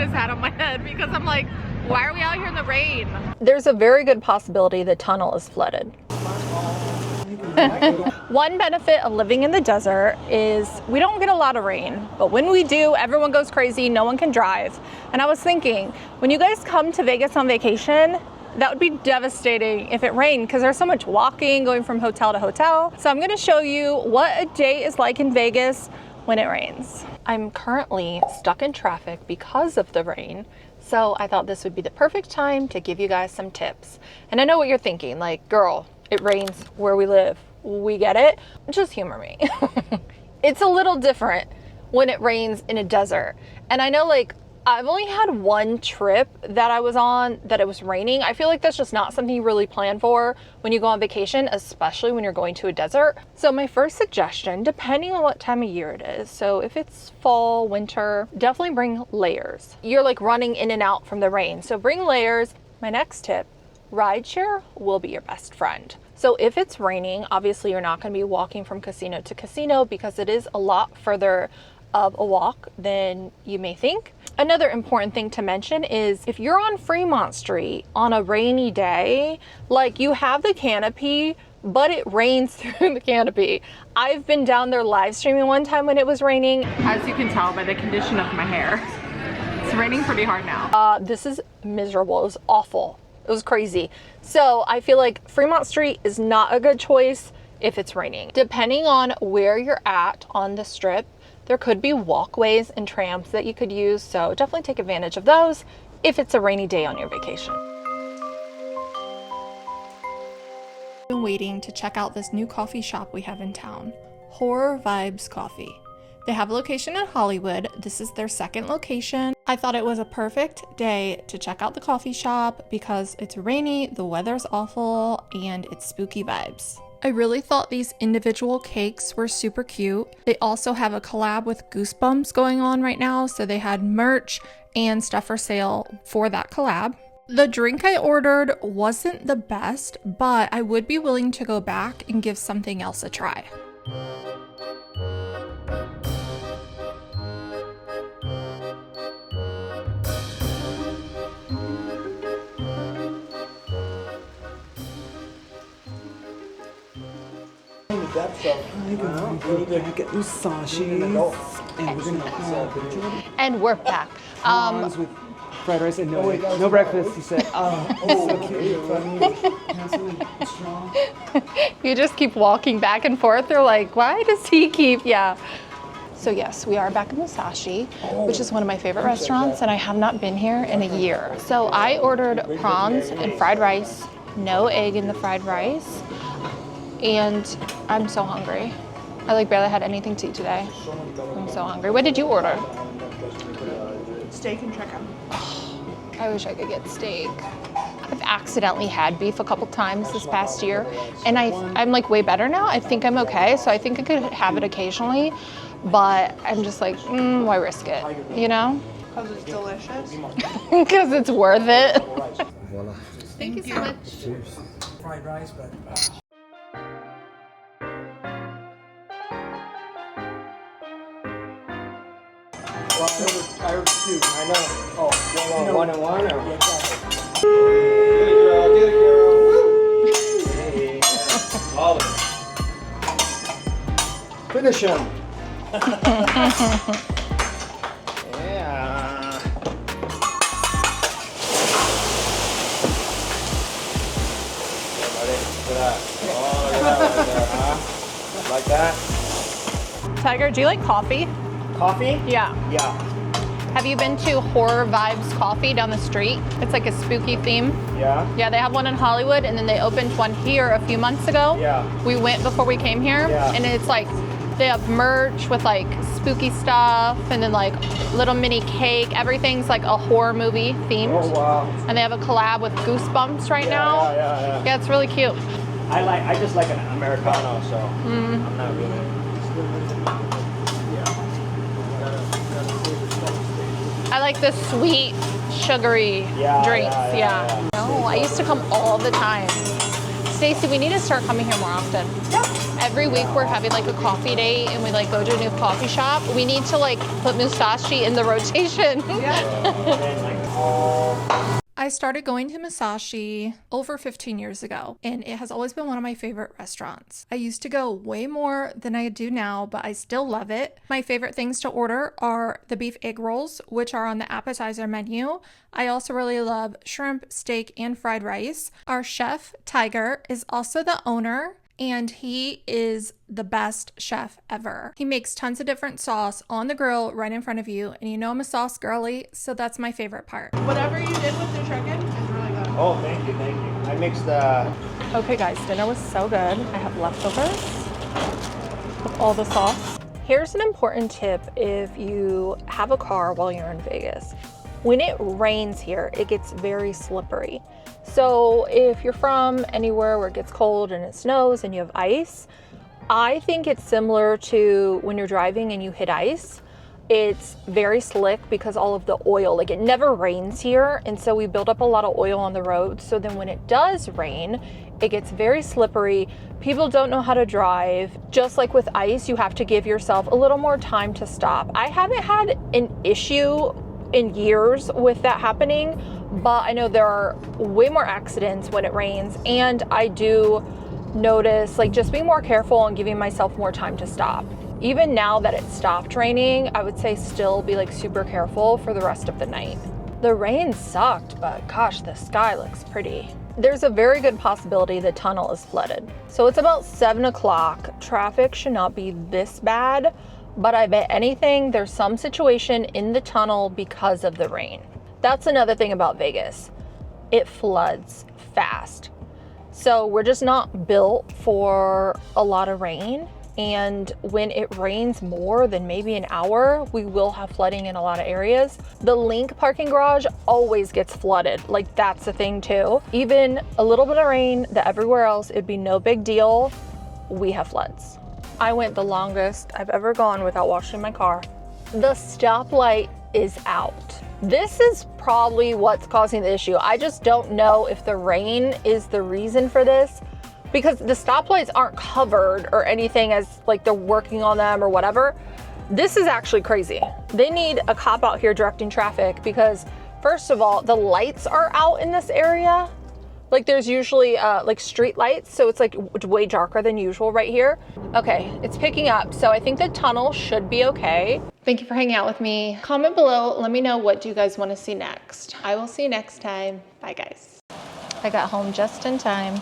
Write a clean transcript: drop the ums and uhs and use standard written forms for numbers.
put his hat on my head because I'm like, why are we out here in the rain? There's a very good possibility the tunnel is flooded. One benefit of living in the desert is we don't get a lot of rain, but when we do, everyone goes crazy, no one can drive. And I was thinking, when you guys come to Vegas on vacation, that would be devastating if it rained because there's so much walking going from hotel to hotel. So I'm gonna show you what a day is like in Vegas when it rains. I'm currently stuck in traffic because of the rain. So I thought this would be the perfect time to give you guys some tips. And I know what you're thinking, like, girl, it rains where we live. We get it. Just humor me. It's a little different when it rains in a desert. And I know, like, I've only had one trip that I was on that it was raining. I feel like that's just not something you really plan for when you go on vacation, especially when you're going to a desert. So my first suggestion, depending on what time of year it is, so if it's fall, winter, definitely bring layers. You're like running in and out from the rain, so bring layers. My next tip, rideshare will be your best friend. So if it's raining, obviously you're not going to be walking from casino to casino because it is a lot further of a walk than you may think. Another important thing to mention is if you're on Fremont Street on a rainy day, like, you have the canopy, but it rains through the canopy. I've been down there live streaming one time when it was raining. As you can tell by the condition of my hair, it's raining pretty hard now. This is miserable. It was awful. It was crazy. So I feel like Fremont Street is not a good choice if it's raining. Depending on where you're at on the strip, there could be walkways and trams that you could use. So definitely take advantage of those if it's a rainy day on your vacation. I've been waiting to check out this new coffee shop we have in town, Horror Vibes Coffee. They have a location in Hollywood. This is their second location. I thought it was a perfect day to check out the coffee shop because it's rainy, the weather's awful, and it's spooky vibes. I really thought these individual cakes were super cute. They also have a collab with Goosebumps going on right now, so they had merch and stuff for sale for that collab. The drink I ordered wasn't the best, but I would be willing to go back and give something else a try. We're gonna get Musashi, And we're back. prawns with fried rice and no breakfast. He said, You just keep walking back and forth. They're like, why does he keep, yeah. So yes, we are back in Musashi, which is one of my favorite restaurants, and I have not been here in a year. So I ordered prawns and fried rice, no egg in the fried rice, and I'm so hungry. I like barely had anything to eat today. I'm so hungry. What did you order? Steak and chicken. I wish I could get steak. I've accidentally had beef a couple times this past year, and I'm like way better now. I think I'm okay, so I think I could have it occasionally, but I'm just like, why risk it, you know? Because it's delicious. Because it's worth it. Thank you so much. fried rice, but I know. Oh, one and one. Yeah, exactly. Get it, girl. Hey, finish him. Yeah. Look at that. Oh, look at that right there, huh? Like that? Tiger, do you like coffee? Coffee? Yeah. Yeah. Have you been to Horror Vibes Coffee down the street? It's like a spooky theme. Yeah? Yeah, they have one in Hollywood, and then they opened one here a few months ago. Yeah. We went before we came here, Yeah. and it's like they have merch with like spooky stuff, and then like little mini cake. Everything's like a horror movie themed. Oh, wow. And they have a collab with Goosebumps right now. Yeah. Yeah, it's really cute. I just like an Americano, so I'm not really. I like the sweet, sugary drinks. Yeah. No, I used to come all the time. Stacey, we need to start coming here more often. Yep. Every week we're having like a coffee date and we like go to a new coffee shop. We need to like put Musashi in the rotation. I started going to Musashi over 15 years ago, and it has always been one of my favorite restaurants. I used to go way more than I do now, but I still love it. My favorite things to order are the beef egg rolls, which are on the appetizer menu. I also really love shrimp, steak, and fried rice. Our chef, Tiger, is also the owner, and he is the best chef ever. He makes tons of different sauce on the grill right in front of you, and you know I'm a sauce girly, so that's my favorite part. Whatever you did with the chicken is really good. Oh, thank you, thank you. I mixed the... Okay guys, dinner was so good. I have leftovers of all the sauce. Here's an important tip if you have a car while you're in Vegas. When it rains here, it gets very slippery. So if you're from anywhere where it gets cold and it snows and you have ice, I think it's similar to when you're driving and you hit ice. It's very slick because all of the oil, like it never rains here. And so we build up a lot of oil on the road. So then when it does rain, it gets very slippery. People don't know how to drive. Just like with ice, you have to give yourself a little more time to stop. I haven't had an issue in years with that happening, but I know there are way more accidents when it rains, and I do notice like just being more careful and giving myself more time to stop. Even now that it stopped raining, I would say still be like super careful for the rest of the night. The rain sucked, but gosh, the sky looks pretty. There's a very good possibility the tunnel is flooded. So it's about 7 o'clock. Traffic should not be this bad, but I bet anything there's some situation in the tunnel because of the rain. That's another thing about Vegas. It floods fast. So we're just not built for a lot of rain. And when it rains more than maybe an hour, we will have flooding in a lot of areas. The Link parking garage always gets flooded. Like that's the thing too. Even a little bit of rain that everywhere else, it'd be no big deal. We have floods. I went the longest I've ever gone without washing my car. The stoplight is out. This is probably what's causing the issue. I just don't know if the rain is the reason for this, because the stoplights aren't covered or anything as like they're working on them or whatever. This is actually crazy. They need a cop out here directing traffic because first of all, the lights are out in this area. Like there's usually like street lights, so it's like way darker than usual right here. Okay, it's picking up, so I think the tunnel should be okay. Thank you for hanging out with me. Comment below, let me know what do you guys want to see next. I will see you next time. Bye guys. I got home just in time.